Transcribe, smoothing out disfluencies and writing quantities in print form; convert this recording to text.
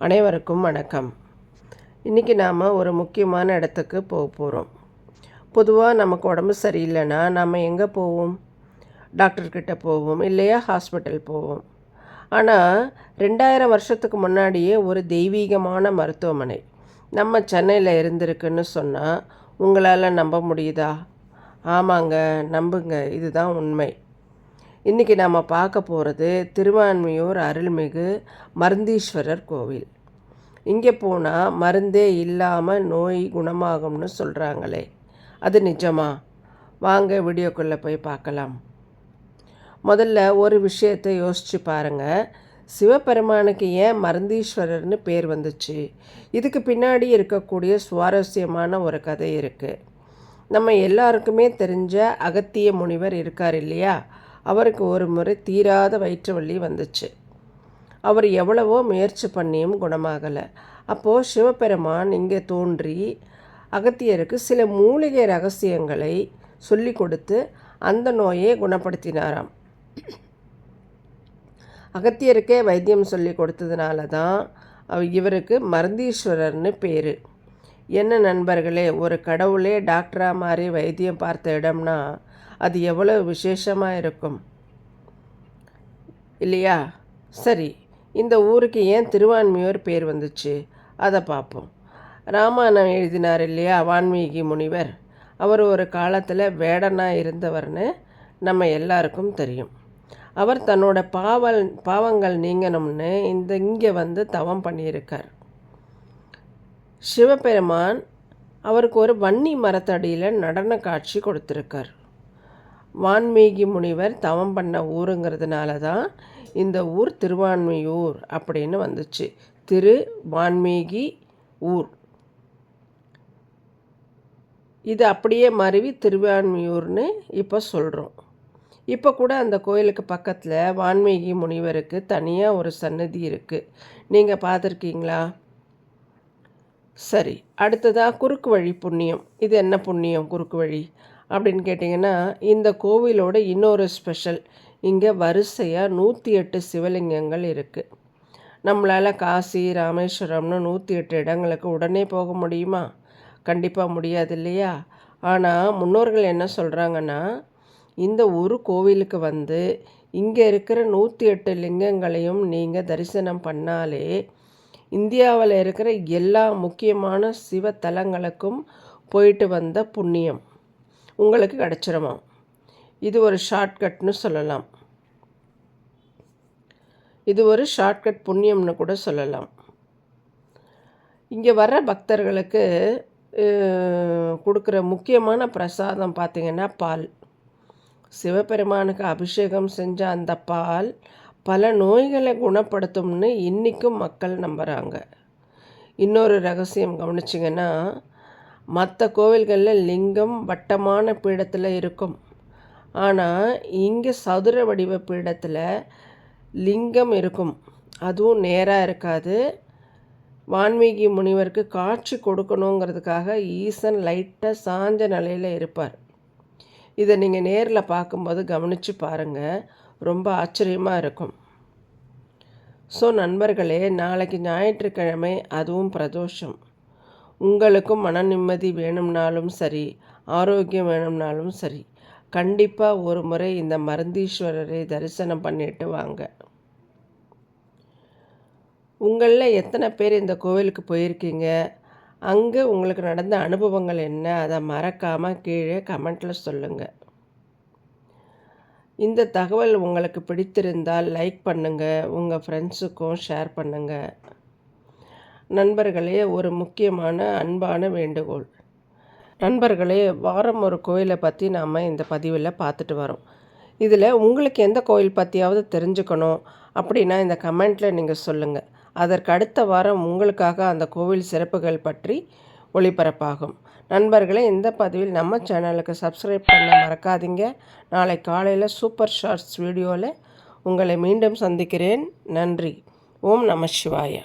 அனைவருக்கும் வணக்கம். இன்றைக்கி நாம் ஒரு முக்கியமான இடத்துக்கு போக போகிறோம். பொதுவாக நமக்கு உடம்பு சரியில்லைன்னா நம்ம எங்கே போவோம்? டாக்டர்கிட்ட போவோம், இல்லையா ஹாஸ்பிட்டல் போவோம். ஆனால் 2000 வருஷத்துக்கு முன்னாடியே ஒரு தெய்வீகமான மருத்துவமனை நம்ம சென்னையில் இருந்திருக்குன்னு சொன்னால் உங்களால் நம்ப முடியுதா? ஆமாங்க, நம்புங்க, இதுதான் உண்மை. இன்றைக்கி நாம் பார்க்க போகிறது திருவான்மியூர் அருள்மிகு மருந்தீஸ்வரர் கோவில். இங்கே போனால் மருந்தே இல்லாமல் நோய் குணமாகும்னு சொல்கிறாங்களே, அது நிஜமா? வாங்க வீடியோக்குள்ளே போய் பார்க்கலாம். முதல்ல ஒரு விஷயத்தை யோசித்து பாருங்கள். சிவபெருமானுக்கு ஏன் மருந்தீஸ்வரர்னு பேர் வந்துச்சு? இதுக்கு பின்னாடி இருக்கக்கூடிய சுவாரஸ்யமான ஒரு கதை இருக்குது. நம்ம எல்லாருக்குமே தெரிஞ்ச அகத்திய முனிவர் இருக்கார் இல்லையா? அவருக்கு ஒரு முறை தீராத வயிற்று வலி வந்துச்சு. அவர் எவ்வளவோ முயற்சி பண்ணியும் குணமாகலை. அப்போது சிவபெருமான் இங்கே தோன்றி அகத்தியருக்கு சில மூலிகை ரகசியங்களை சொல்லி கொடுத்து அந்த நோயை குணப்படுத்தினாராம். அகத்தியருக்கே வைத்தியம் சொல்லி கொடுத்ததுனால தான் இவருக்கு மருந்தீஸ்வரர்னு பேர். என்ன நண்பர்களே, ஒரு கடவுளே டாக்டராக மாதிரி வைத்தியம் பார்த்த இடம்னா அது எவ்வளோ விசேஷமாக இருக்கும் இல்லையா? சரி, இந்த ஊருக்கு ஏன் திருவான்மியூர் பேர் வந்துச்சு அதை பார்ப்போம். ராமாயணம் எழுதினார் இல்லையா வான்மீகி முனிவர், அவர் ஒரு காலத்தில் வேடனாக இருந்தவர்னு நம்ம எல்லாருக்கும் தெரியும். அவர் தன்னோட பாவங்கள் நீங்கணும்னு இங்கே வந்து தவம் பண்ணியிருக்கார். சிவபெருமான் அவருக்கு ஒரு வன்னி மரத்தடியில் நடன காட்சி கொடுத்துருக்கார். வான்மீகி முனிவர் தவம் பண்ண ஊருங்கிறதுனால தான் இந்த ஊர் திருவான்மியூர் அப்படின்னு வந்துச்சு. திரு வான்மீகி ஊர். இது அப்படியே மருவி திருவான்மியூர்னு இப்போ சொல்கிறோம். இப்போ கூட அந்த கோயிலுக்கு பக்கத்தில் வான்மீகி முனிவருக்கு தனியாக ஒரு சன்னதி இருக்குது. நீங்கள் பார்த்துருக்கீங்களா? சரி, அடுத்ததாக குறுக்கு வழி புண்ணியம். இது என்ன புண்ணியம் குறுக்கு வழி அப்படின்னு கேட்டிங்கன்னா, இந்த கோவிலோட இன்னொரு ஸ்பெஷல், இங்கே வரிசையாக 108 சிவலிங்கங்கள் இருக்குது. நம்மளால் காசி ராமேஸ்வரம்னு 108 இடங்களுக்கு உடனே போக முடியுமா? கண்டிப்பாக முடியாது இல்லையா? ஆனால் முன்னோர்கள் என்ன சொல்கிறாங்கன்னா, இந்த ஒரு கோவிலுக்கு வந்து இங்கே இருக்கிற 108 லிங்கங்களையும் நீங்கள் தரிசனம் பண்ணாலே இந்தியாவில் இருக்கிற எல்லா முக்கியமான சிவத்தலங்களுக்கும் போயிட்டு வந்த புண்ணியம் உங்களுக்கு கிடச்சிருமா? இது ஒரு ஷார்ட்கட்னு சொல்லலாம். இது ஒரு ஷார்ட்கட் புண்ணியம்னு கூட சொல்லலாம். இங்கே வர பக்தர்களுக்கு கொடுக்குற முக்கியமான பிரசாதம் பார்த்திங்கன்னா பால். சிவபெருமானுக்கு அபிஷேகம் செஞ்ச அந்த பால் பல நோய்களை குணப்படுத்தும்னு இன்றைக்கும் மக்கள் நம்புகிறாங்க. இன்னொரு ரகசியம் கவனிச்சிங்கன்னா, மற்ற கோவில்களில் லிங்கம் வட்டமான பீடத்தில் இருக்கும். ஆனால் இங்கே சதுர வடிவ பீடத்தில் லிங்கம் இருக்கும். அதுவும் நேராக இருக்காது. வான்மீகி முனிவருக்கு காட்சி கொடுக்கணுங்கிறதுக்காக ஈசன் லைட்டாக சாஞ்ச நிலையில் இருப்பார். இதை நீங்கள் நேரில் பார்க்கும்போது கவனித்து பாருங்கள், ரொம்ப ஆச்சரியமாக இருக்கும். ஸோ நண்பர்களே, நாளைக்கு ஞாயிற்றுக்கிழமை, அதுவும் பிரதோஷம். உங்களுக்கும் மன நிம்மதி வேணும்னாலும் சரி, ஆரோக்கியம் வேணும்னாலும் சரி, கண்டிப்பாக ஒரு முறை இந்த மருந்தீஸ்வரரை தரிசனம் பண்ணிட்டு வாங்க. உங்களில் எத்தனை பேர் இந்த கோவிலுக்கு போயிருக்கீங்க? அங்கே உங்களுக்கு நடந்த அனுபவங்கள் என்ன? அதை மறக்காமல் கீழே கமெண்ட்டில் சொல்லுங்கள். இந்த தகவல் உங்களுக்கு பிடித்திருந்தால் லைக் பண்ணுங்கள், உங்கள் ஃப்ரெண்ட்ஸுக்கும் ஷேர் பண்ணுங்கள். நண்பர்களே, ஒரு முக்கியமான அன்பான வேண்டுகோள். நண்பர்களே, வாரம் ஒரு கோயிலை பற்றி நாம் இந்த பதிவில் பார்த்துட்டு வரோம். இதில் உங்களுக்கு எந்த கோயில் பற்றியாவது தெரிஞ்சுக்கணும் அப்படின்னா இந்த கமெண்ட்டில் நீங்கள் சொல்லுங்கள். அதற்கு அடுத்த வாரம் உங்களுக்காக அந்த கோவில் சிறப்புகள் பற்றி ஒளிபரப்பாகும். நண்பர்களே, இந்த பதிவில் நம்ம சேனலுக்கு சப்ஸ்கிரைப் பண்ண மறக்காதீங்க. நாளை காலையில் சூப்பர் ஷார்ட்ஸ் வீடியோவில் உங்களை மீண்டும் சந்திக்கிறேன். நன்றி. ஓம் நம சிவாய.